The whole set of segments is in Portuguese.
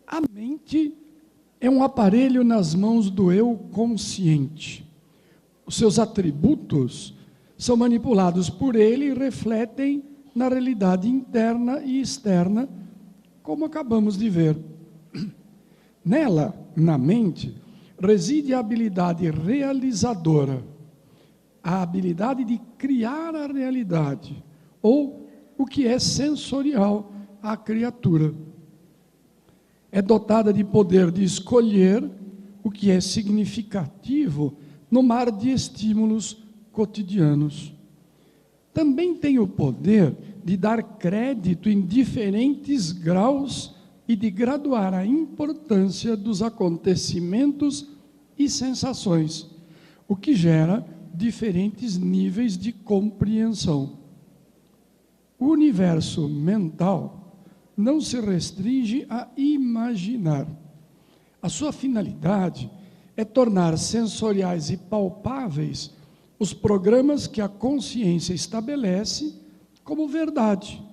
A mente é um aparelho nas mãos do eu consciente. Os seus atributos são manipulados por ele e refletem na realidade interna e externa, como acabamos de ver. Nela, na mente, reside a habilidade realizadora, a habilidade de criar a realidade, ou o que é sensorial à criatura. É dotada de poder de escolher o que é significativo no mar de estímulos cotidianos. Também tem o poder de dar crédito em diferentes graus e de graduar a importância dos acontecimentos e sensações, o que gera diferentes níveis de compreensão. O universo mental não se restringe a imaginar. A sua finalidade é tornar sensoriais e palpáveis os programas que a consciência estabelece como verdade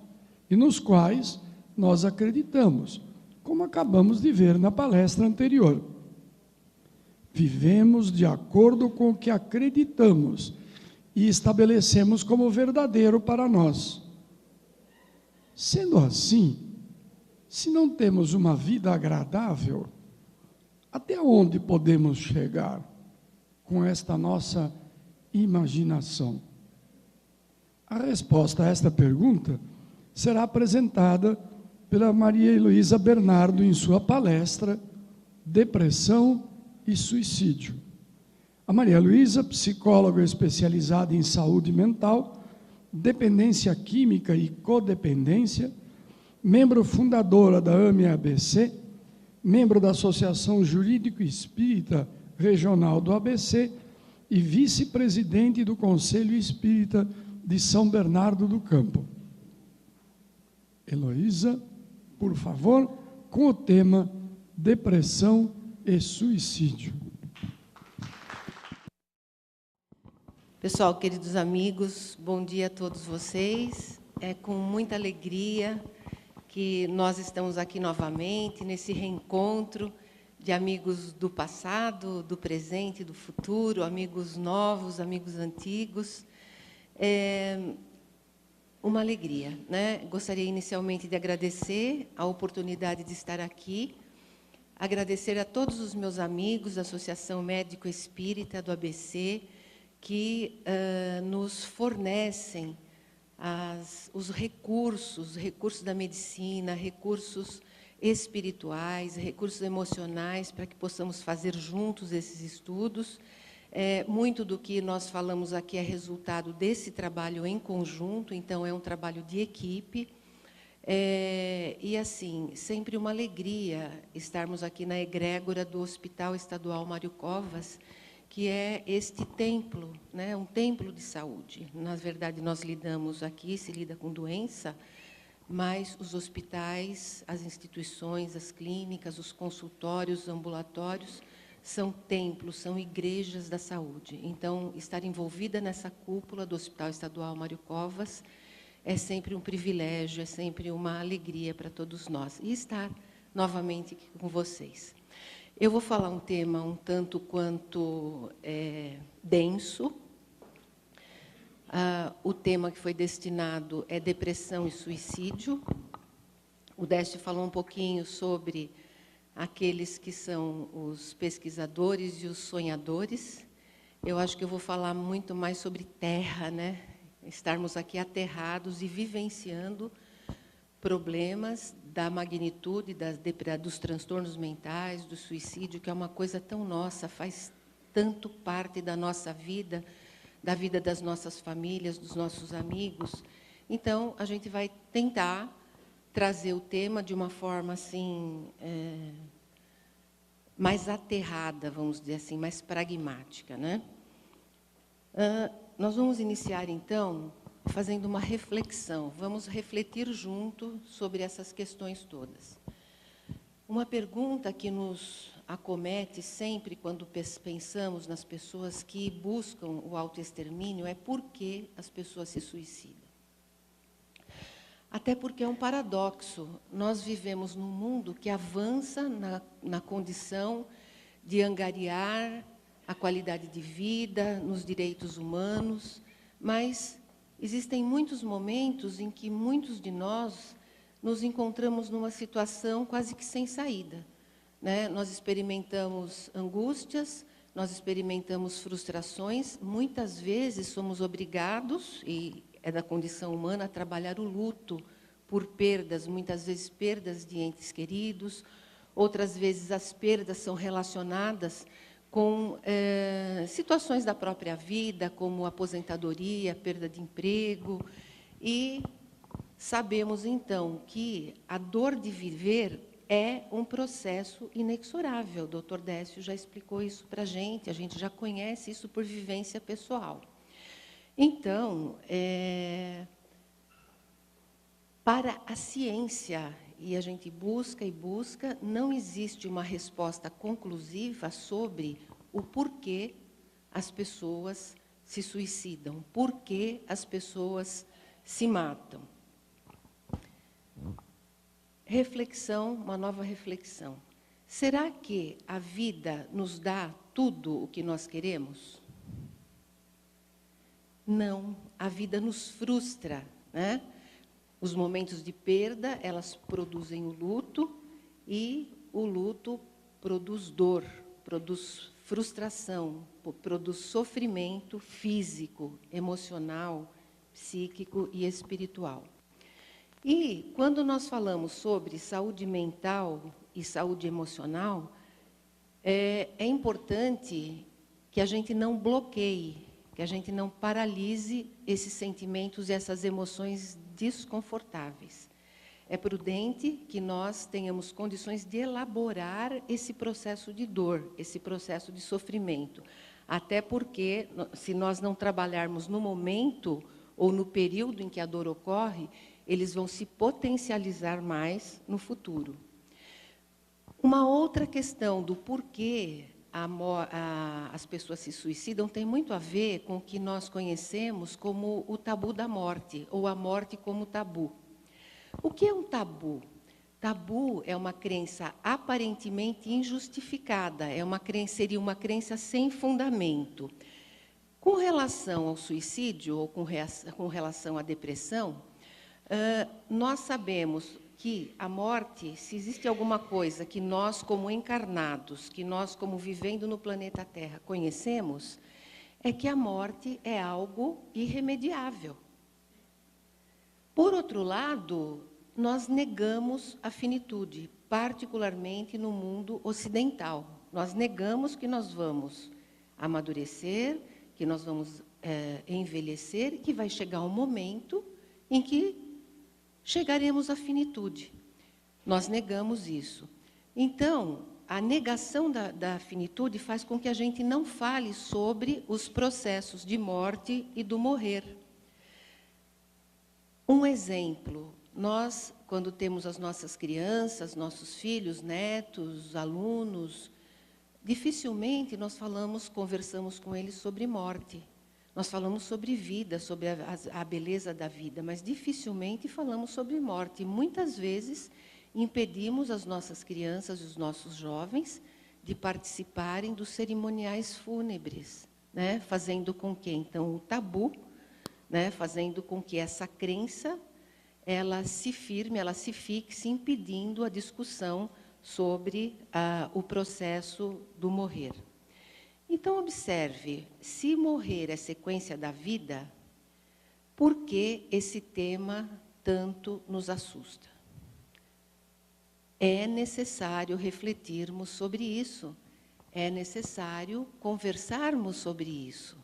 e nos quais nós acreditamos, como acabamos de ver na palestra anterior. Vivemos de acordo com o que acreditamos e estabelecemos como verdadeiro para nós. Sendo assim, se não temos uma vida agradável, até onde podemos chegar com esta nossa imaginação? A resposta a esta pergunta será apresentada pela Maria Heloísa Bernardo em sua palestra Depressão e Suicídio. A Maria Heloísa, psicóloga especializada em saúde mental, dependência química e codependência, membro fundadora da AME-ABC, membro da Associação Jurídico Espírita Regional do ABC e vice-presidente do Conselho Espírita de São Bernardo do Campo. Heloísa, por favor, com o tema Depressão e Suicídio. Pessoal, queridos amigos, bom dia a todos vocês. É com muita alegria que nós estamos aqui novamente, nesse reencontro de amigos do passado, do presente, do futuro, amigos novos, amigos antigos. É uma alegria, né? Gostaria inicialmente de agradecer a oportunidade de estar aqui, agradecer a todos os meus amigos da Associação Médico Espírita do ABC, que nos fornecem os recursos da medicina, recursos espirituais, recursos emocionais, para que possamos fazer juntos esses estudos. Muito do que nós falamos aqui é resultado desse trabalho em conjunto, então é um trabalho de equipe. E, assim, sempre uma alegria estarmos aqui na egrégora do Hospital Estadual Mário Covas, que é este templo, né, um templo de saúde. Na verdade, nós lidamos aqui, se lida com doença, mas os hospitais, as instituições, as clínicas, os consultórios, os ambulatórios, são templos, são igrejas da saúde. Então, estar envolvida nessa cúpula do Hospital Estadual Mário Covas é sempre um privilégio, é sempre uma alegria para todos nós. E estar novamente aqui com vocês. Eu vou falar um tema um tanto quanto denso. O tema que foi destinado é depressão e suicídio. O Décio falou um pouquinho sobre aqueles que são os pesquisadores e os sonhadores. Eu acho que eu vou falar muito mais sobre terra, né? Estarmos aqui aterrados e vivenciando problemas da magnitude dos transtornos mentais, do suicídio, que é uma coisa tão nossa, faz tanto parte da nossa vida, da vida das nossas famílias, dos nossos amigos. Então, a gente vai tentar trazer o tema de uma forma assim, mais aterrada, vamos dizer assim, mais pragmática, né? Nós vamos iniciar, então, fazendo uma reflexão. Vamos refletir junto sobre essas questões todas. Uma pergunta que nos acomete sempre quando pensamos nas pessoas que buscam o autoextermínio é por que as pessoas se suicidam. Até porque é um paradoxo. Nós vivemos num mundo que avança na condição de angariar a qualidade de vida, nos direitos humanos, mas existem muitos momentos em que muitos de nós nos encontramos numa situação quase que sem saída, né? Nós experimentamos angústias, nós experimentamos frustrações, muitas vezes somos obrigados, e é da condição humana, a trabalhar o luto por perdas, muitas vezes perdas de entes queridos, outras vezes as perdas são relacionadas com situações da própria vida, como aposentadoria, perda de emprego, e sabemos, então, que a dor de viver é um processo inexorável. O Dr. Décio já explicou isso para a gente já conhece isso por vivência pessoal. Então, para a ciência, e a gente busca e busca, não existe uma resposta conclusiva sobre o porquê as pessoas se suicidam, porquê as pessoas se matam. Reflexão, uma nova reflexão. Será que a vida nos dá tudo o que nós queremos? Não, a vida nos frustra, né? Os momentos de perda, elas produzem o luto, e o luto produz dor, produz frustração, produz sofrimento físico, emocional, psíquico e espiritual. E, quando nós falamos sobre saúde mental e saúde emocional, é importante que a gente não bloqueie, que a gente não paralise esses sentimentos e essas emoções desconfortáveis. É prudente que nós tenhamos condições de elaborar esse processo de dor, esse processo de sofrimento. Até porque, se nós não trabalharmos no momento ou no período em que a dor ocorre, eles vão se potencializar mais no futuro. Uma outra questão do porquê as pessoas se suicidam tem muito a ver com o que nós conhecemos como o tabu da morte, ou a morte como tabu. O que é um tabu? Tabu é uma crença aparentemente injustificada, seria uma crença sem fundamento. Com relação ao suicídio, ou com relação à depressão, nós sabemos que a morte, se existe alguma coisa que nós, como encarnados, que nós, como vivendo no planeta Terra, conhecemos, é que a morte é algo irremediável. Por outro lado, nós negamos a finitude, particularmente no mundo ocidental. Nós negamos que nós vamos amadurecer, que nós vamos envelhecer, que vai chegar um momento em que chegaremos à finitude. Nós negamos isso. Então, a negação da finitude faz com que a gente não fale sobre os processos de morte e do morrer. Um exemplo, nós, quando temos as nossas crianças, nossos filhos, netos, alunos, dificilmente nós conversamos com eles sobre morte. Nós falamos sobre vida, sobre a beleza da vida, mas dificilmente falamos sobre morte. Muitas vezes impedimos as nossas crianças e os nossos jovens de participarem dos cerimoniais fúnebres, né? Fazendo com que, então, o tabu, né? Fazendo com que essa crença ela se firme, ela se fixe, impedindo a discussão sobre o processo do morrer. Então, observe, se morrer é sequência da vida, por que esse tema tanto nos assusta? É necessário refletirmos sobre isso, é necessário conversarmos sobre isso.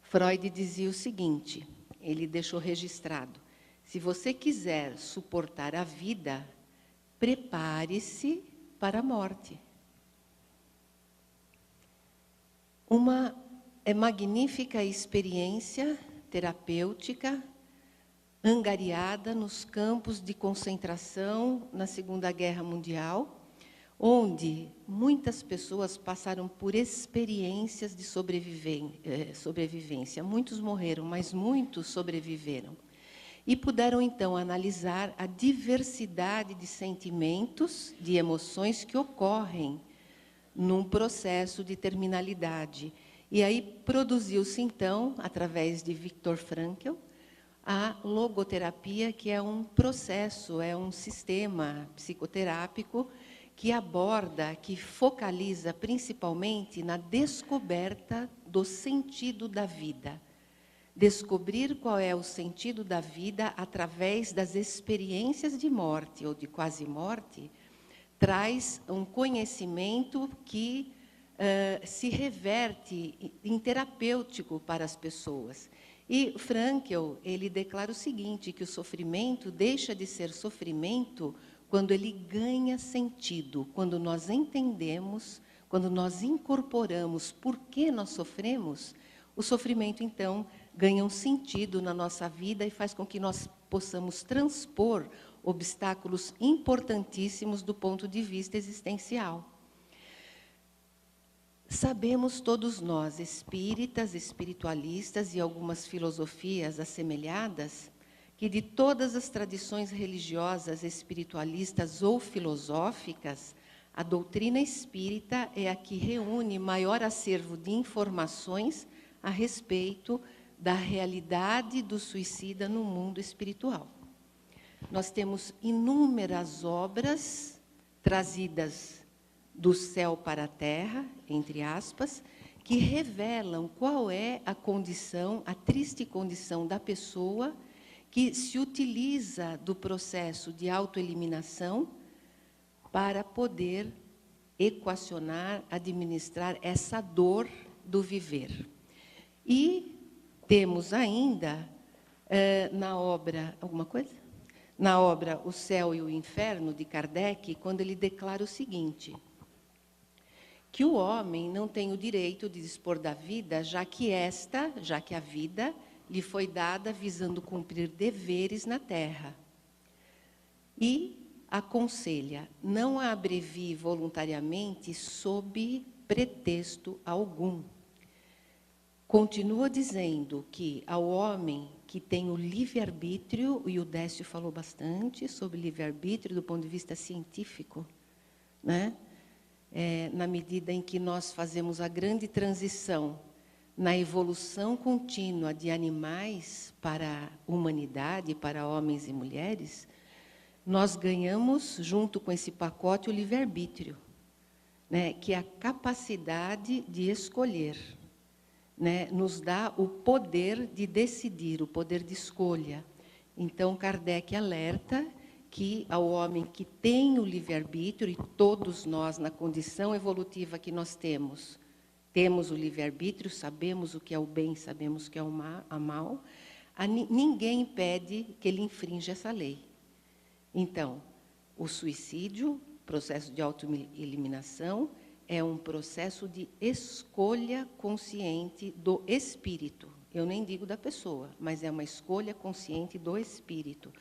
Freud dizia o seguinte, ele deixou registrado, se você quiser suportar a vida, prepare-se para a morte. Uma magnífica experiência terapêutica angariada nos campos de concentração na Segunda Guerra Mundial, onde muitas pessoas passaram por experiências de sobrevivência. Muitos morreram, mas muitos sobreviveram. e puderam, então, analisar a diversidade de sentimentos, de emoções que ocorrem num processo de terminalidade. E aí produziu-se, então, através de Viktor Frankl, a logoterapia, que é um processo, é um sistema psicoterápico que aborda, que focaliza principalmente na descoberta do sentido da vida. Descobrir qual é o sentido da vida através das experiências de morte ou de quase morte traz um conhecimento que se reverte em terapêutico para as pessoas. E Frankl, ele declara o seguinte, que o sofrimento deixa de ser sofrimento quando ele ganha sentido, quando nós entendemos, quando nós incorporamos por que nós sofremos, o sofrimento, então, ganha um sentido na nossa vida e faz com que nós possamos transpor obstáculos importantíssimos do ponto de vista existencial. Sabemos todos nós, espíritas, espiritualistas e algumas filosofias assemelhadas, que de todas as tradições religiosas, espiritualistas ou filosóficas, a doutrina espírita é a que reúne maior acervo de informações a respeito da realidade do suicida no mundo espiritual. Nós temos inúmeras obras trazidas do céu para a terra, entre aspas, que revelam qual é a condição, a triste condição da pessoa que se utiliza do processo de autoeliminação para poder equacionar, administrar essa dor do viver. E temos ainda, na obra, alguma coisa? Na obra O Céu e o Inferno, de Kardec, quando ele declara o seguinte, que o homem não tem o direito de dispor da vida, já que a vida lhe foi dada visando cumprir deveres na terra. E aconselha, não a abrevie voluntariamente sob pretexto algum. Continua dizendo que ao homem que tem o livre-arbítrio, e o Décio falou bastante sobre livre-arbítrio do ponto de vista científico, né? Na medida em que nós fazemos a grande transição na evolução contínua de animais para a humanidade, para homens e mulheres, nós ganhamos, junto com esse pacote, o livre-arbítrio, né? Que é a capacidade de escolher. Né, nos dá o poder de decidir, o poder de escolha. Então, Kardec alerta que ao homem que tem o livre-arbítrio, e todos nós, na condição evolutiva que nós temos o livre-arbítrio, sabemos o que é o bem, sabemos o que é o mal, ninguém impede que ele infrinja essa lei. Então, o suicídio, processo de autoeliminação, é um processo de escolha consciente do espírito. Eu nem digo da pessoa, mas é uma escolha consciente do espírito.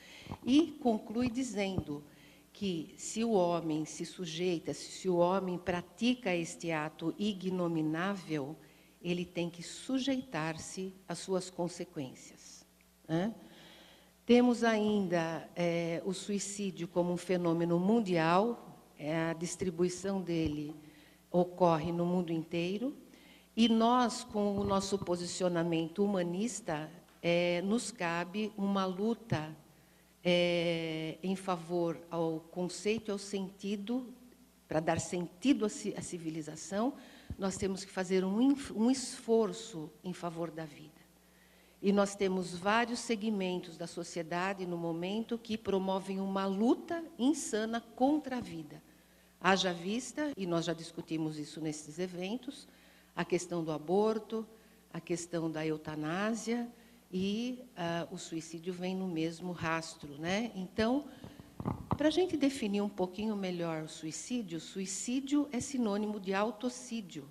E conclui dizendo que se o homem se sujeita, se o homem pratica este ato ignominável, ele tem que sujeitar-se às suas consequências. Né? Temos ainda o suicídio como um fenômeno mundial, a distribuição dele ocorre no mundo inteiro, e nós, com o nosso posicionamento humanista, nos cabe uma luta em favor ao conceito e ao sentido, para dar sentido à civilização, nós temos que fazer um esforço em favor da vida. E nós temos vários segmentos da sociedade, no momento, que promovem uma luta insana contra a vida. Haja vista, e nós já discutimos isso nesses eventos, a questão do aborto, a questão da eutanásia e o suicídio vem no mesmo rastro, né? Então, para a gente definir um pouquinho melhor o suicídio é sinônimo de autocídio,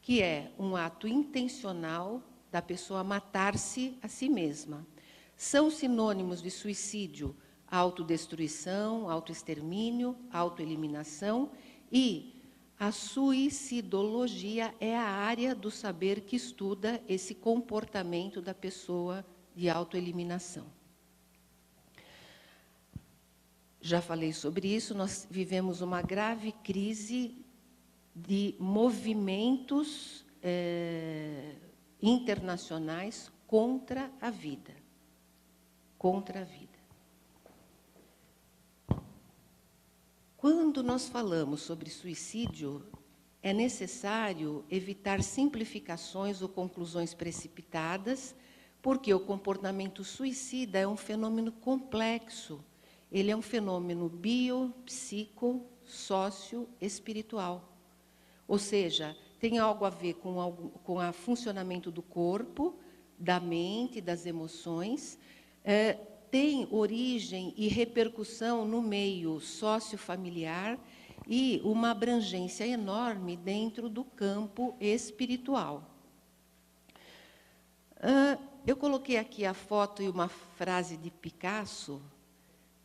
que é um ato intencional da pessoa matar-se a si mesma. São sinônimos de suicídio autodestruição, autoextermínio, autoeliminação, e a suicidologia é a área do saber que estuda esse comportamento da pessoa de autoeliminação. já falei sobre isso, nós vivemos uma grave crise de movimentos internacionais contra a vida. Contra a vida. Quando nós falamos sobre suicídio, é necessário evitar simplificações ou conclusões precipitadas, porque o comportamento suicida é um fenômeno complexo. Ele é um fenômeno bio, psico, sócio, espiritual. Ou seja, tem algo a ver com o funcionamento do corpo, da mente, das emoções, tem origem e repercussão no meio sociofamiliar e uma abrangência enorme dentro do campo espiritual. Eu coloquei aqui a foto e uma frase de Picasso,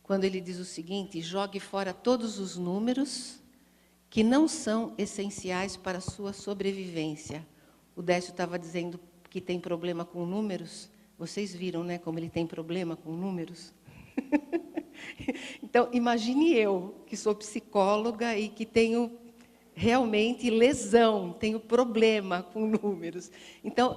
quando ele diz o seguinte: jogue fora todos os números que não são essenciais para a sua sobrevivência. O Décio estava dizendo que tem problema com números. Vocês viram, né, como ele tem problema com números? Então, imagine eu, que sou psicóloga e que tenho realmente lesão, tenho problema com números. Então,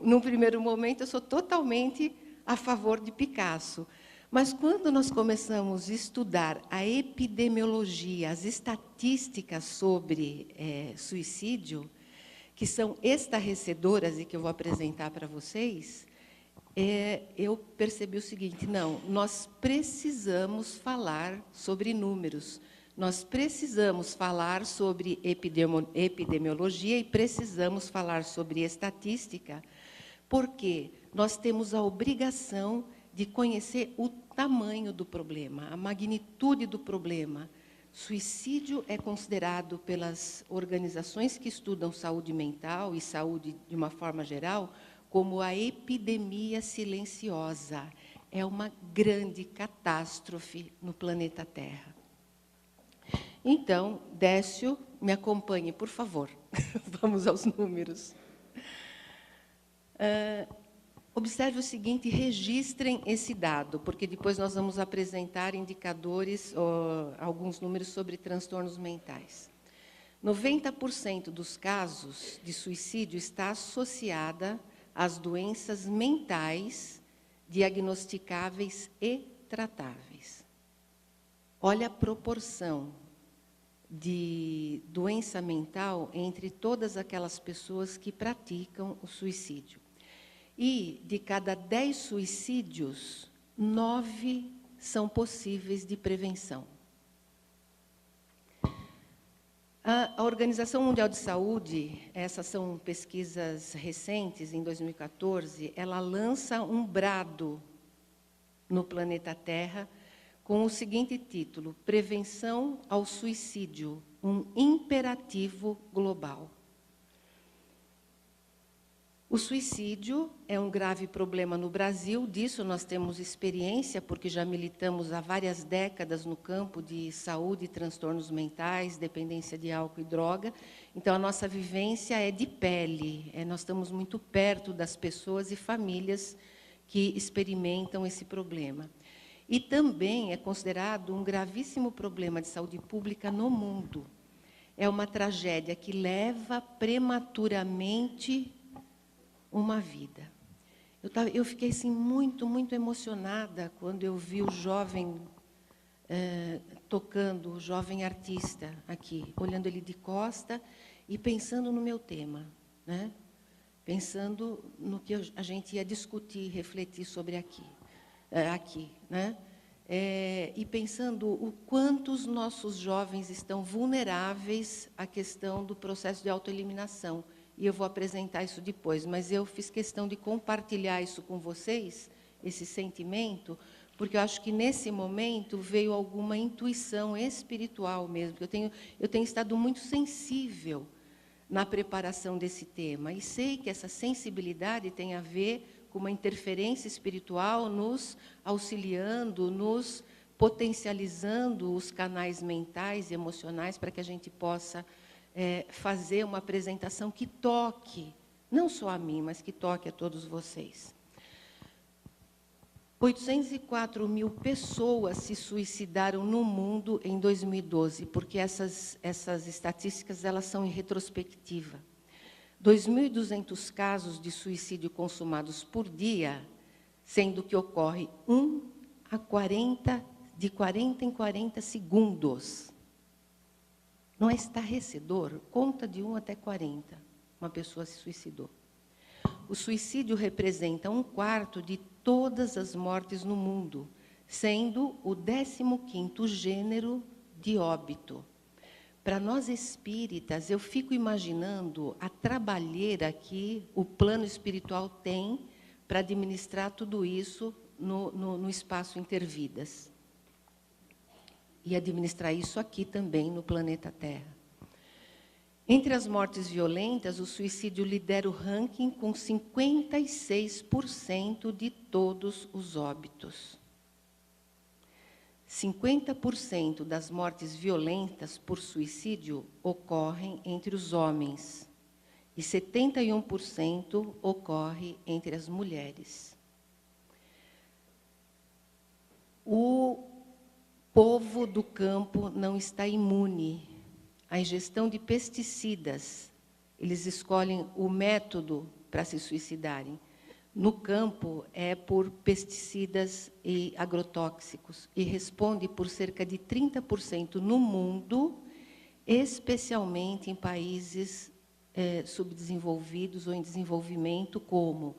num primeiro momento, eu sou totalmente a favor de Picasso. Mas quando nós começamos a estudar a epidemiologia, as estatísticas sobre suicídio, que são estarrecedoras e que eu vou apresentar para vocês, eu percebi o seguinte: não, nós precisamos falar sobre números, nós precisamos falar sobre epidemiologia e precisamos falar sobre estatística, porque nós temos a obrigação de conhecer o tamanho do problema, a magnitude do problema. Suicídio é considerado pelas organizações que estudam saúde mental e saúde de uma forma geral como a epidemia silenciosa. É uma grande catástrofe no planeta Terra. Então, Décio, me acompanhe, por favor. Vamos aos números. Observe o seguinte, registrem esse dado, porque depois nós vamos apresentar indicadores, alguns números sobre transtornos mentais. 90% dos casos de suicídio está associada às doenças mentais diagnosticáveis e tratáveis. Olha a proporção de doença mental entre todas aquelas pessoas que praticam o suicídio. E, de cada 10 suicídios, 9 são possíveis de prevenção. A Organização Mundial de Saúde, essas são pesquisas recentes, em 2014, ela lança um brado no planeta Terra com o seguinte título: Prevenção ao Suicídio, um imperativo global. O suicídio é um grave problema no Brasil, disso nós temos experiência, porque já militamos há várias décadas no campo de saúde e transtornos mentais, dependência de álcool e droga. Então, a nossa vivência é de pele, nós estamos muito perto das pessoas e famílias que experimentam esse problema. E também é considerado um gravíssimo problema de saúde pública no mundo. É uma tragédia que leva prematuramente uma vida. Eu fiquei assim, muito emocionada quando eu vi o jovem tocando, o jovem artista aqui, olhando ele de costa e pensando no meu tema, né? Pensando no que a gente ia discutir, refletir sobre aqui, né? E pensando o quanto os nossos jovens estão vulneráveis à questão do processo de autoeliminação. E eu vou apresentar isso depois, mas eu fiz questão de compartilhar isso com vocês, esse sentimento, porque eu acho que, nesse momento, veio alguma intuição espiritual mesmo. Eu tenho estado muito sensível na preparação desse tema, e sei que essa sensibilidade tem a ver com uma interferência espiritual nos auxiliando, nos potencializando os canais mentais e emocionais para que a gente possa fazer uma apresentação que toque, não só a mim, mas que toque a todos vocês. 804 mil pessoas se suicidaram no mundo em 2012, porque essas estatísticas elas são em retrospectiva. 2.200 casos de suicídio consumados por dia, sendo que ocorre de 40 em 40 segundos. Não é estarrecedor? Conta de 1 até 40. Uma pessoa se suicidou. O suicídio representa 1/4 de todas as mortes no mundo, sendo o 15º gênero de óbito. Para nós espíritas, eu fico imaginando a trabalheira que o plano espiritual tem para administrar tudo isso no espaço intervidas. E administrar isso aqui também no planeta Terra. Entre as mortes violentas, o suicídio lidera o ranking com 56% de todos os óbitos. 50% das mortes violentas por suicídio ocorrem entre os homens e 71% ocorre entre as mulheres. O povo do campo não está imune à ingestão de pesticidas. Eles escolhem o método para se suicidarem. No campo, é por pesticidas e agrotóxicos, e responde por cerca de 30% no mundo, especialmente em países subdesenvolvidos ou em desenvolvimento, como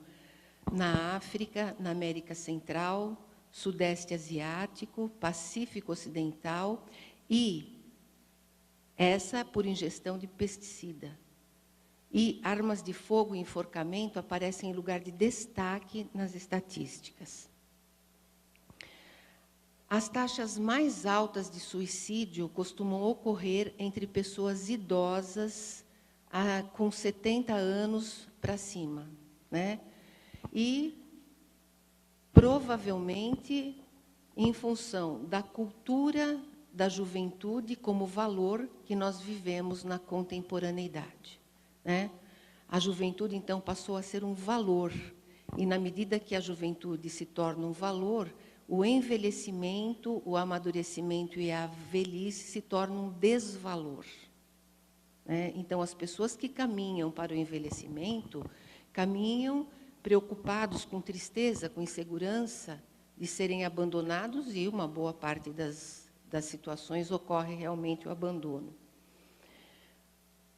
na África, na América Central, Sudeste Asiático, Pacífico Ocidental, e essa por ingestão de pesticida. E armas de fogo e enforcamento aparecem em lugar de destaque nas estatísticas. As taxas mais altas de suicídio costumam ocorrer entre pessoas idosas com 70 anos para cima, né? E provavelmente em função da cultura da juventude como valor que nós vivemos na contemporaneidade, né? A juventude, então, passou a ser um valor, e na medida que a juventude se torna um valor, o envelhecimento, o amadurecimento e a velhice se tornam um desvalor, né? Então, as pessoas que caminham para o envelhecimento, caminham preocupados, com tristeza, com insegurança de serem abandonados, e uma boa parte das situações ocorre realmente o abandono.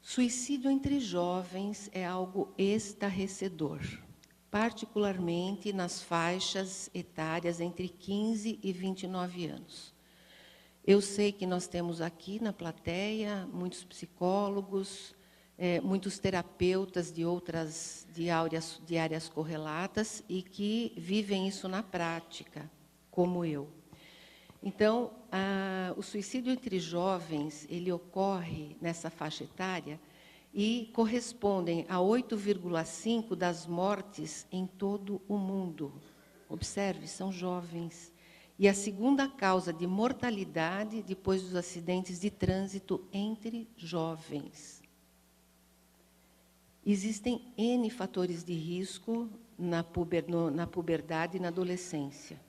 Suicídio entre jovens é algo estarrecedor, particularmente nas faixas etárias entre 15 e 29 anos. Eu sei que nós temos aqui na plateia muitos psicólogos, muitos terapeutas de áreas correlatas e que vivem isso na prática, como eu. Então, o suicídio entre jovens, ele ocorre nessa faixa etária e correspondem a 8,5% das mortes em todo o mundo. Observe, são jovens. E a segunda causa de mortalidade depois dos acidentes de trânsito entre jovens. Existem N fatores de risco na puberdade e na adolescência.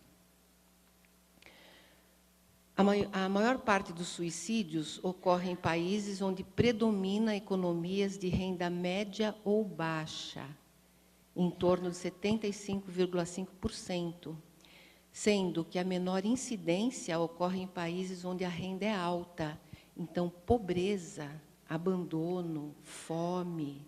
A maior parte dos suicídios ocorre em países onde predomina economias de renda média ou baixa, em torno de 75,5%, sendo que a menor incidência ocorre em países onde a renda é alta. Então, pobreza, abandono, fome,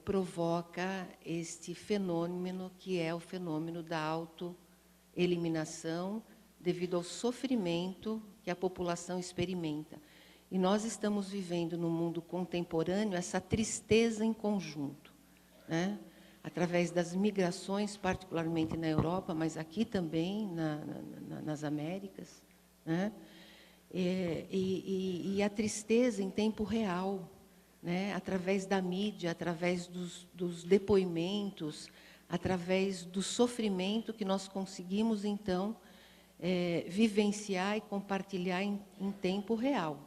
provoca este fenômeno, que é o fenômeno da autoeliminação, devido ao sofrimento que a população experimenta. E nós estamos vivendo no mundo contemporâneo essa tristeza em conjunto, né? Através das migrações, particularmente na Europa, mas aqui também nas Américas, né? E a tristeza em tempo real, né? Através da mídia, através dos depoimentos, através do sofrimento que nós conseguimos, então, vivenciar e compartilhar em tempo real.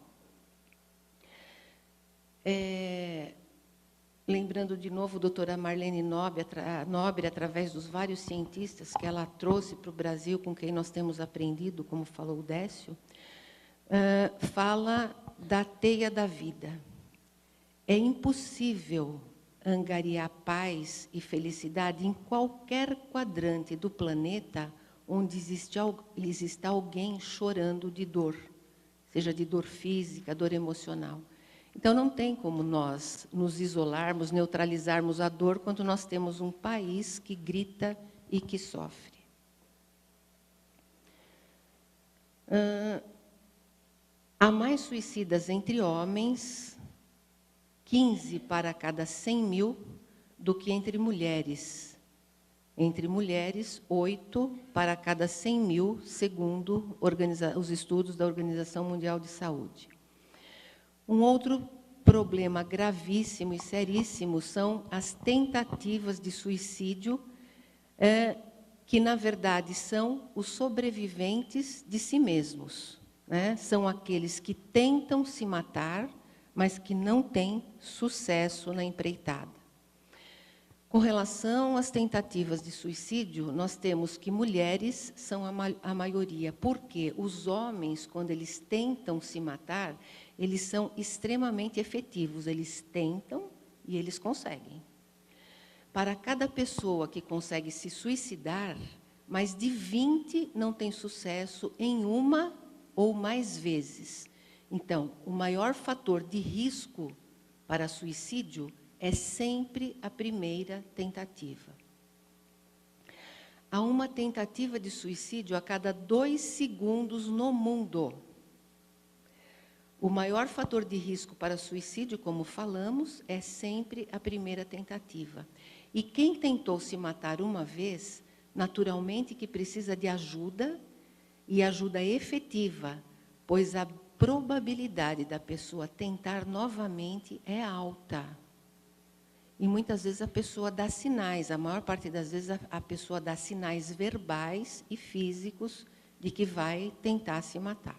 lembrando de novo a doutora Marlene Nobre, através dos vários cientistas que ela trouxe para o Brasil, com quem nós temos aprendido, como falou o Décio, fala da teia da vida. É impossível angariar paz e felicidade em qualquer quadrante do planeta onde exista alguém chorando de dor, seja de dor física, dor emocional. Então, não tem como nós nos isolarmos, neutralizarmos a dor quando nós temos um país que grita e que sofre. Há mais suicidas entre homens, 15 para cada 100 mil, do que entre mulheres. Entre mulheres, 8 para cada 100 mil, segundo os estudos da Organização Mundial de Saúde. Um outro problema gravíssimo e seríssimo são as tentativas de suicídio, que, na verdade, são os sobreviventes de si mesmos, né? São aqueles que tentam se matar, mas que não têm sucesso na empreitada. Com relação às tentativas de suicídio, nós temos que mulheres são a maioria, porque os homens, quando eles tentam se matar, eles são extremamente efetivos, eles tentam e eles conseguem. Para cada pessoa que consegue se suicidar, mais de 20 não têm sucesso em uma ou mais vezes. Então, o maior fator de risco para suicídio é sempre a primeira tentativa. Há uma tentativa de suicídio a cada 2 segundos no mundo. O maior fator de risco para suicídio, como falamos, é sempre a primeira tentativa. E quem tentou se matar uma vez, naturalmente que precisa de ajuda, e ajuda efetiva, pois a probabilidade da pessoa tentar novamente é alta. E muitas vezes a pessoa dá sinais, a maior parte das vezes a pessoa dá sinais verbais e físicos de que vai tentar se matar.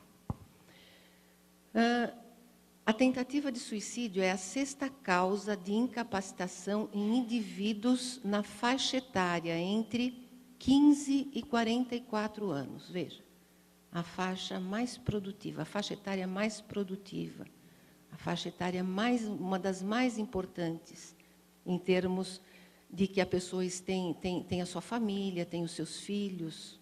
A tentativa de suicídio é a 6ª causa de incapacitação em indivíduos na faixa etária entre 15 e 44 anos. Veja, a faixa mais produtiva, a faixa etária mais produtiva, a faixa etária uma das mais importantes, em termos de que a pessoa tem a sua família, tem os seus filhos.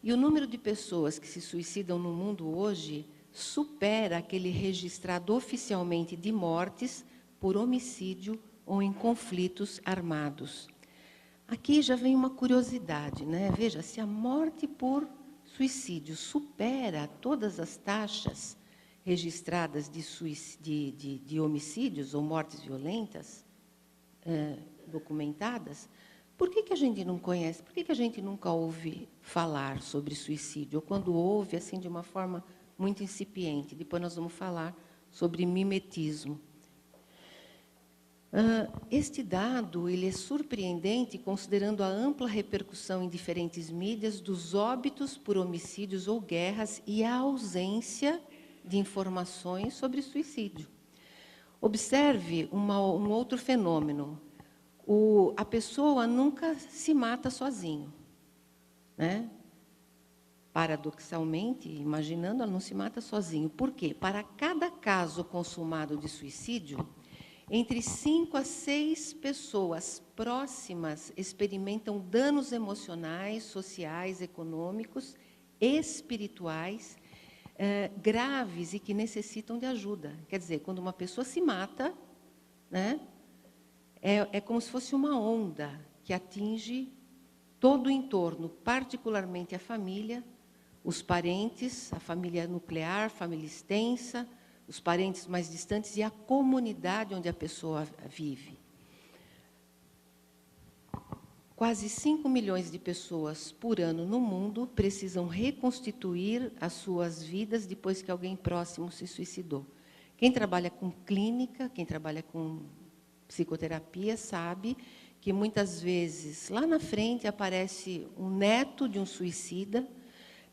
E o número de pessoas que se suicidam no mundo hoje supera aquele registrado oficialmente de mortes por homicídio ou em conflitos armados. Aqui já vem uma curiosidade, né? Veja, se a morte por suicídio supera todas as taxas registradas de homicídios ou mortes violentas documentadas, por que a gente não conhece, por que a gente nunca ouve falar sobre suicídio? Ou quando ouve, assim, de uma forma muito incipiente. Depois nós vamos falar sobre mimetismo. Este dado ele é surpreendente, considerando a ampla repercussão em diferentes mídias dos óbitos por homicídios ou guerras e a ausência de informações sobre suicídio. Observe um outro fenômeno. A pessoa nunca se mata sozinho, né? Paradoxalmente, imaginando, ela não se mata sozinho. Por quê? Para cada caso consumado de suicídio, entre 5 a 6 pessoas próximas experimentam danos emocionais, sociais, econômicos, espirituais, graves e que necessitam de ajuda. Quer dizer, quando uma pessoa se mata, né, é como se fosse uma onda que atinge todo o entorno, particularmente a família, os parentes, a família nuclear, a família extensa, os parentes mais distantes e a comunidade onde a pessoa vive. Quase 5 milhões de pessoas por ano no mundo precisam reconstituir as suas vidas depois que alguém próximo se suicidou. Quem trabalha com clínica, quem trabalha com psicoterapia, sabe que muitas vezes lá na frente aparece um neto de um suicida,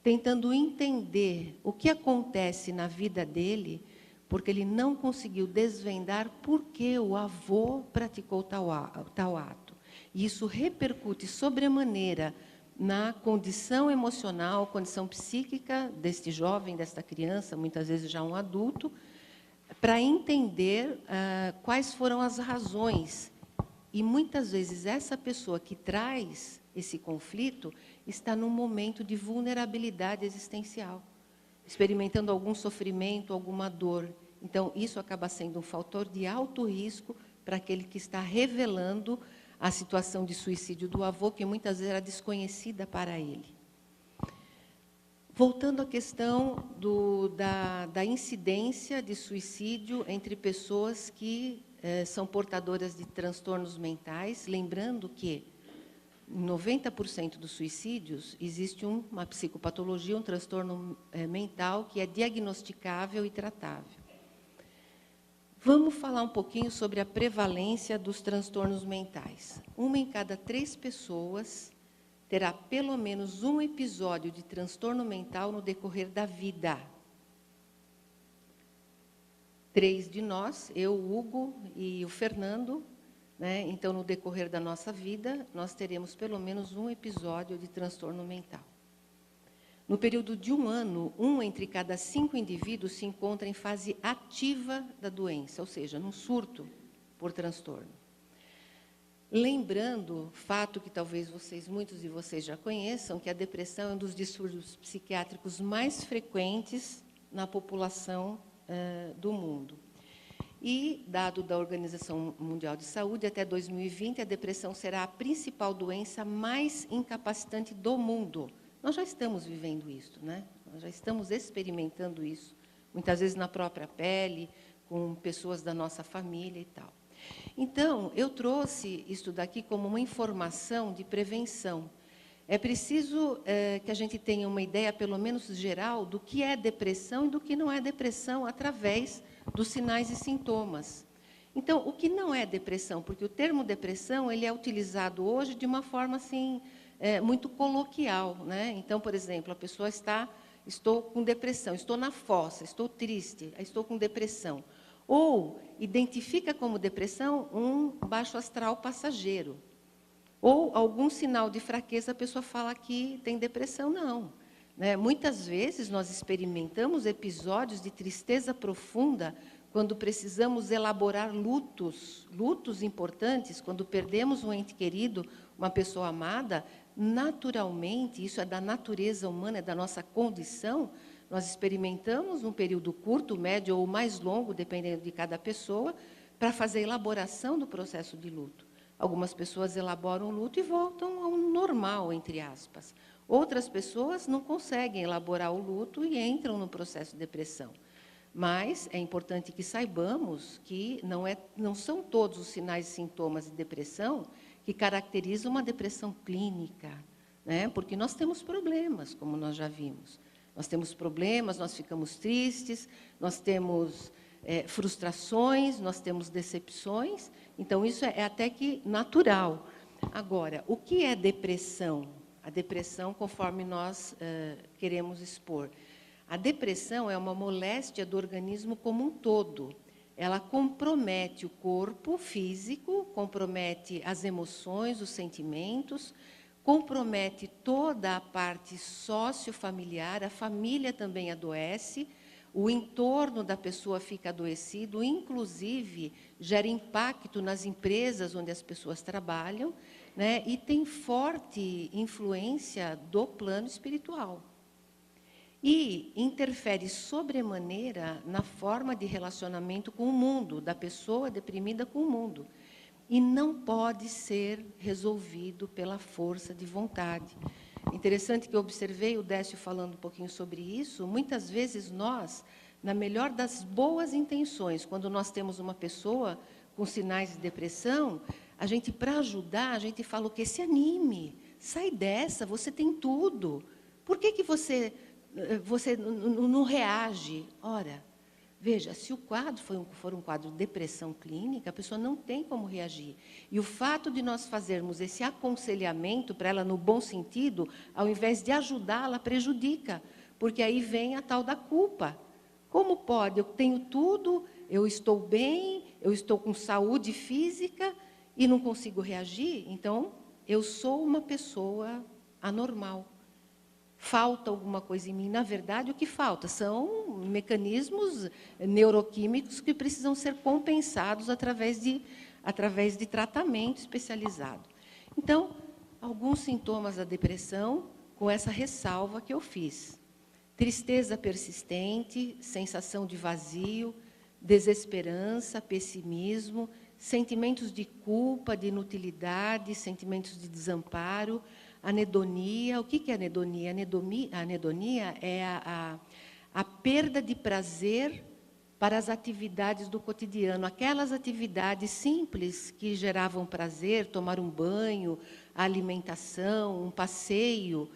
tentando entender o que acontece na vida dele, porque ele não conseguiu desvendar por que o avô praticou tal ato. E isso repercute sobremaneira na condição emocional, condição psíquica deste jovem, desta criança, muitas vezes já um adulto, para entender quais foram as razões. E, muitas vezes, essa pessoa que traz esse conflito está num momento de vulnerabilidade existencial, experimentando algum sofrimento, alguma dor. Então, isso acaba sendo um fator de alto risco para aquele que está revelando a situação de suicídio do avô, que muitas vezes era desconhecida para ele. Voltando à questão da incidência de suicídio entre pessoas que são portadoras de transtornos mentais, lembrando que em 90% dos suicídios existe uma psicopatologia, um transtorno mental que é diagnosticável e tratável. Vamos falar um pouquinho sobre a prevalência dos transtornos mentais. 1 em cada 3 pessoas terá pelo menos um episódio de transtorno mental no decorrer da vida. 3 de nós, eu, o Hugo e o Fernando, né? Então, no decorrer da nossa vida, nós teremos pelo menos um episódio de transtorno mental. No período de 1 ano, 1 entre cada 5 indivíduos se encontra em fase ativa da doença, ou seja, num surto por transtorno. Lembrando, fato que talvez muitos de vocês já conheçam, que a depressão é um dos distúrbios psiquiátricos mais frequentes na população do mundo. E, dado da Organização Mundial de Saúde, até 2020, a depressão será a principal doença mais incapacitante do mundo. Nós já estamos vivendo isso, né? Nós já estamos experimentando isso, muitas vezes na própria pele, com pessoas da nossa família e tal. Então, eu trouxe isso daqui como uma informação de prevenção. É preciso que a gente tenha uma ideia, pelo menos geral, do que é depressão e do que não é depressão, através dos sinais e sintomas. Então, o que não é depressão? Porque o termo depressão ele é utilizado hoje de uma forma assim, muito coloquial, né? Então, por exemplo, a pessoa estou com depressão, estou na fossa, estou triste, estou com depressão. Ou identifica como depressão um baixo astral passageiro. Ou algum sinal de fraqueza, a pessoa fala que tem depressão, não. Né? Muitas vezes nós experimentamos episódios de tristeza profunda quando precisamos elaborar lutos importantes, quando perdemos um ente querido, uma pessoa amada, naturalmente, isso é da natureza humana, é da nossa condição, nós experimentamos um período curto, médio ou mais longo, dependendo de cada pessoa, para fazer a elaboração do processo de luto. Algumas pessoas elaboram o luto e voltam ao normal, entre aspas. Outras pessoas não conseguem elaborar o luto e entram no processo de depressão. Mas é importante que saibamos que não são todos os sinais e sintomas de depressão que caracterizam uma depressão clínica, né? Porque nós temos problemas, como nós já vimos. Nós temos problemas, nós ficamos tristes, nós temos frustrações, nós temos decepções. Então, isso é até que natural. Agora, o que é depressão? A depressão, conforme nós queremos expor. A depressão é uma moléstia do organismo como um todo. Ela compromete o corpo físico, compromete as emoções, os sentimentos, compromete toda a parte sociofamiliar, a família também adoece, o entorno da pessoa fica adoecido, inclusive gera impacto nas empresas onde as pessoas trabalham, né? E tem forte influência do plano espiritual. E interfere sobremaneira na forma de relacionamento com o mundo, da pessoa deprimida com o mundo. E não pode ser resolvido pela força de vontade. Interessante que eu observei o Décio falando um pouquinho sobre isso. Muitas vezes nós, na melhor das boas intenções, quando nós temos uma pessoa com sinais de depressão, a gente, para ajudar, a gente fala o quê? Se anime, sai dessa, você tem tudo. Por que você não reage? Ora, veja, se o quadro for um quadro de depressão clínica, a pessoa não tem como reagir. E o fato de nós fazermos esse aconselhamento para ela no bom sentido, ao invés de ajudá-la, prejudica. Porque aí vem a tal da culpa. Como pode? Eu tenho tudo, eu estou bem, eu estou com saúde física e não consigo reagir? Então, eu sou uma pessoa anormal. Falta alguma coisa em mim. Na verdade, o que falta são mecanismos neuroquímicos que precisam ser compensados através de tratamento especializado. Então, alguns sintomas da depressão, com essa ressalva que eu fiz. Tristeza persistente, sensação de vazio, desesperança, pessimismo, sentimentos de culpa, de inutilidade, sentimentos de desamparo, anedonia. O que é anedonia? A anedonia é a perda de prazer para as atividades do cotidiano. Aquelas atividades simples que geravam prazer, tomar um banho, a alimentação, um passeio,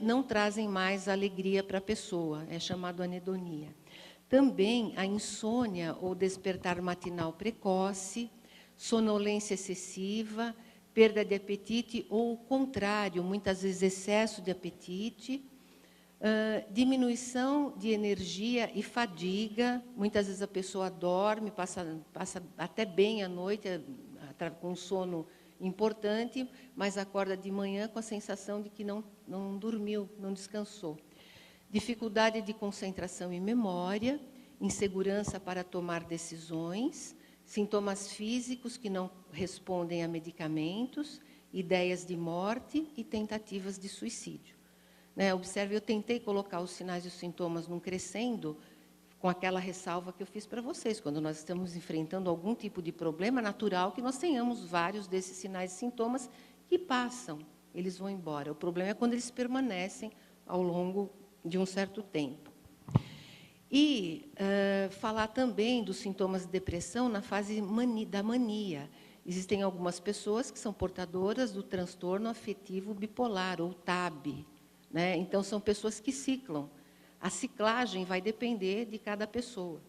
não trazem mais alegria para a pessoa. É chamado anedonia. Também a insônia ou despertar matinal precoce, sonolência excessiva, perda de apetite ou o contrário, muitas vezes excesso de apetite, diminuição de energia e fadiga. Muitas vezes a pessoa dorme, passa até bem a noite, com sono importante, mas acorda de manhã com a sensação de que não dormiu, não descansou. Dificuldade de concentração e memória, insegurança para tomar decisões, sintomas físicos que não respondem a medicamentos, ideias de morte e tentativas de suicídio. Observe, eu tentei colocar os sinais e os sintomas num crescendo, com aquela ressalva que eu fiz para vocês. Quando nós estamos enfrentando algum tipo de problema, natural que nós tenhamos vários desses sinais e sintomas que passam, eles vão embora. O problema é quando eles permanecem ao longo de um certo tempo. E falar também dos sintomas de depressão na fase da mania. Existem algumas pessoas que são portadoras do transtorno afetivo bipolar, ou TAB. Então, são pessoas que ciclam. A ciclagem vai depender de cada pessoa.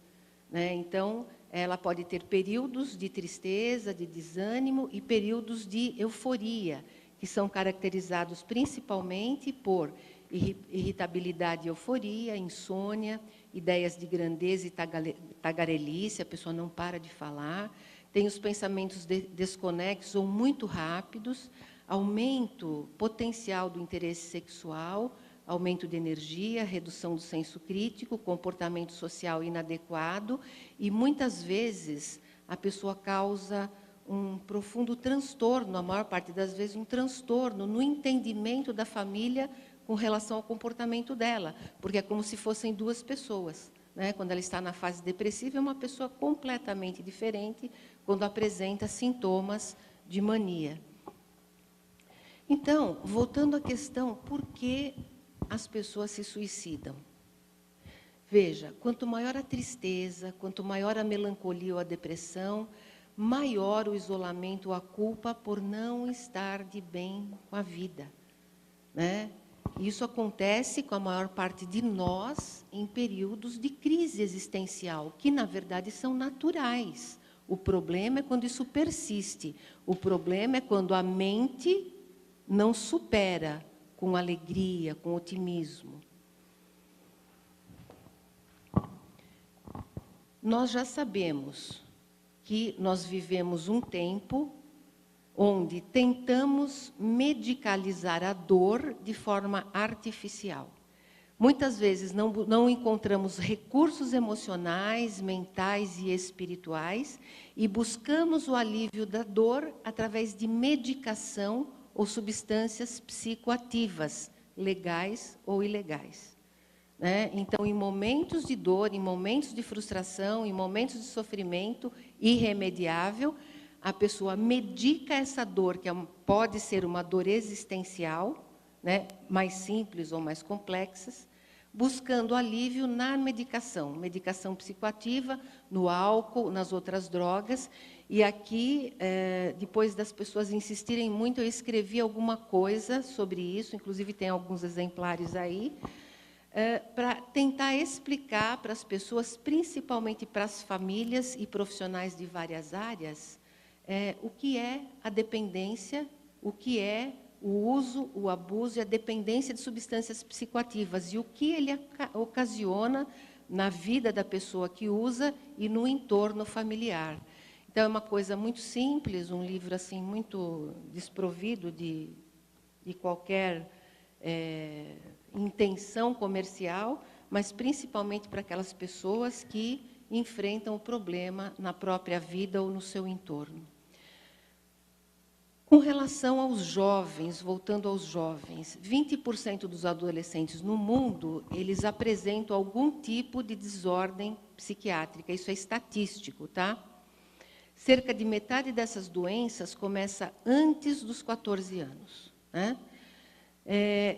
Então, ela pode ter períodos de tristeza, de desânimo e períodos de euforia, que são caracterizados principalmente por irritabilidade e euforia, insônia, ideias de grandeza e tagarelice, a pessoa não para de falar, tem os pensamentos desconexos ou muito rápidos, aumento potencial do interesse sexual, aumento de energia, redução do senso crítico, comportamento social inadequado e, muitas vezes, a pessoa causa um profundo transtorno, a maior parte das vezes, um transtorno no entendimento da família com relação ao comportamento dela, porque é como se fossem duas pessoas. Quando ela está na fase depressiva, é uma pessoa completamente diferente quando apresenta sintomas de mania. Então, voltando à questão, por que as pessoas se suicidam? Veja, quanto maior a tristeza, quanto maior a melancolia ou a depressão, maior o isolamento ou a culpa por não estar de bem com a vida. Isso acontece com a maior parte de nós em períodos de crise existencial, que, na verdade, são naturais. O problema é quando isso persiste. O problema é quando a mente não supera com alegria, com otimismo. Nós já sabemos que nós vivemos um tempo onde tentamos medicalizar a dor de forma artificial. Muitas vezes não encontramos recursos emocionais, mentais e espirituais e buscamos o alívio da dor através de medicação ou substâncias psicoativas, legais ou ilegais. Então, em momentos de dor, em momentos de frustração, em momentos de sofrimento irremediável, a pessoa medica essa dor, que pode ser uma dor existencial, mais simples ou mais complexas, buscando alívio na medicação psicoativa, no álcool, nas outras drogas. E aqui, depois das pessoas insistirem muito, eu escrevi alguma coisa sobre isso, inclusive tem alguns exemplares aí, para tentar explicar para as pessoas, principalmente para as famílias e profissionais de várias áreas, o que é a dependência, o que é o uso, o abuso e a dependência de substâncias psicoativas e o que ele ocasiona na vida da pessoa que usa e no entorno familiar. Então, é uma coisa muito simples, um livro assim muito desprovido de qualquer intenção comercial, mas principalmente para aquelas pessoas que enfrentam o problema na própria vida ou no seu entorno. Com relação aos jovens, voltando aos jovens, 20% dos adolescentes no mundo, eles apresentam algum tipo de desordem psiquiátrica. Isso é estatístico, tá? Cerca de metade dessas doenças começa antes dos 14 anos, né?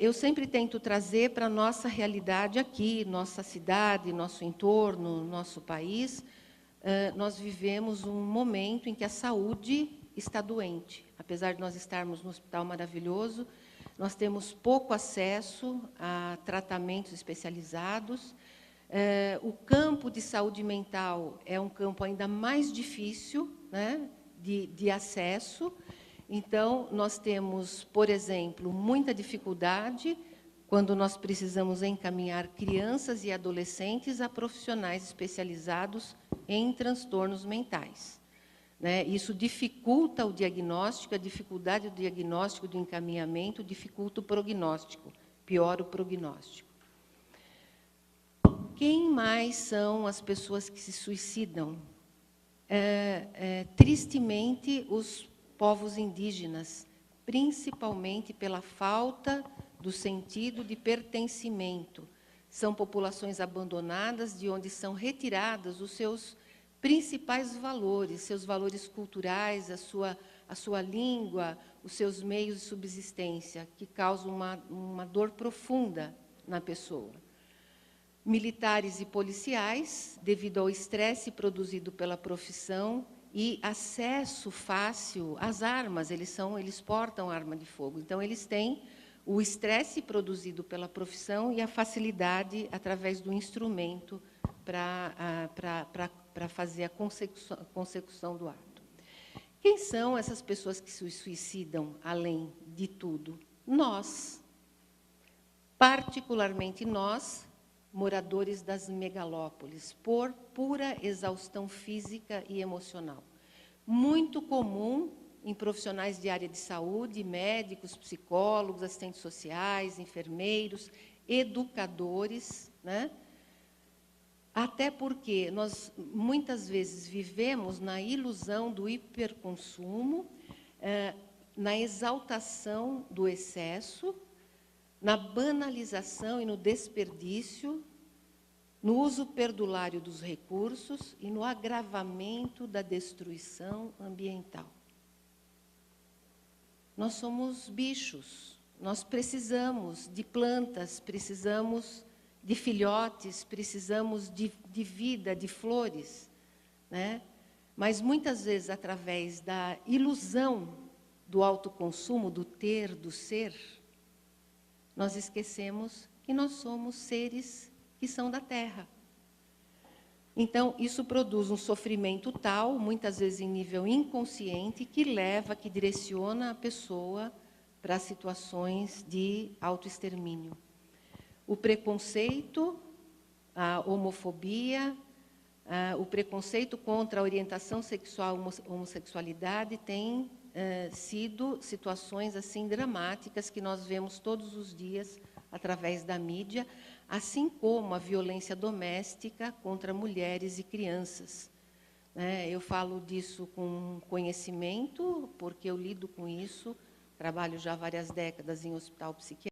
Eu sempre tento trazer para a nossa realidade aqui, nossa cidade, nosso entorno, nosso país. Nós vivemos um momento em que a saúde está doente. Apesar de nós estarmos no hospital maravilhoso, nós temos pouco acesso a tratamentos especializados. O campo de saúde mental é um campo ainda mais difícil, né, de acesso. Então, nós temos, por exemplo, muita dificuldade quando nós precisamos encaminhar crianças e adolescentes a profissionais especializados em transtornos mentais, né? Isso dificulta o diagnóstico, a dificuldade do diagnóstico, do encaminhamento, dificulta o prognóstico, piora o prognóstico. Quem mais são as pessoas que se suicidam? Tristemente, os povos indígenas, principalmente pela falta do sentido de pertencimento. São populações abandonadas, de onde são retirados os seus principais valores, seus valores culturais, a sua língua, os seus meios de subsistência, que causam uma dor profunda na pessoa. Militares e policiais, devido ao estresse produzido pela profissão e acesso fácil às armas, eles portam arma de fogo. Então, eles têm o estresse produzido pela profissão e a facilidade, através do instrumento, para fazer a consecução do ato. Quem são essas pessoas que se suicidam, além de tudo? Nós. Particularmente nós, moradores das megalópolis, por pura exaustão física e emocional. Muito comum em profissionais de área de saúde, médicos, psicólogos, assistentes sociais, enfermeiros, educadores, né? Até porque nós, muitas vezes, vivemos na ilusão do hiperconsumo, na exaltação do excesso, na banalização e no desperdício, no uso perdulário dos recursos e no agravamento da destruição ambiental. Nós somos bichos, nós precisamos de plantas, precisamos de filhotes, precisamos de vida, de flores, né? Mas, muitas vezes, através da ilusão do autoconsumo, do ter, do ser, nós esquecemos que nós somos seres que são da Terra. Então, isso produz um sofrimento tal, muitas vezes em nível inconsciente, que leva, que direciona a pessoa para situações de autoextermínio. O preconceito, a homofobia, o preconceito contra a orientação sexual, homossexualidade, tem sido situações assim dramáticas que nós vemos todos os dias através da mídia, assim como a violência doméstica contra mulheres e crianças. Eu falo disso com conhecimento, porque eu lido com isso, trabalho já há várias décadas em hospital psiquiátrico.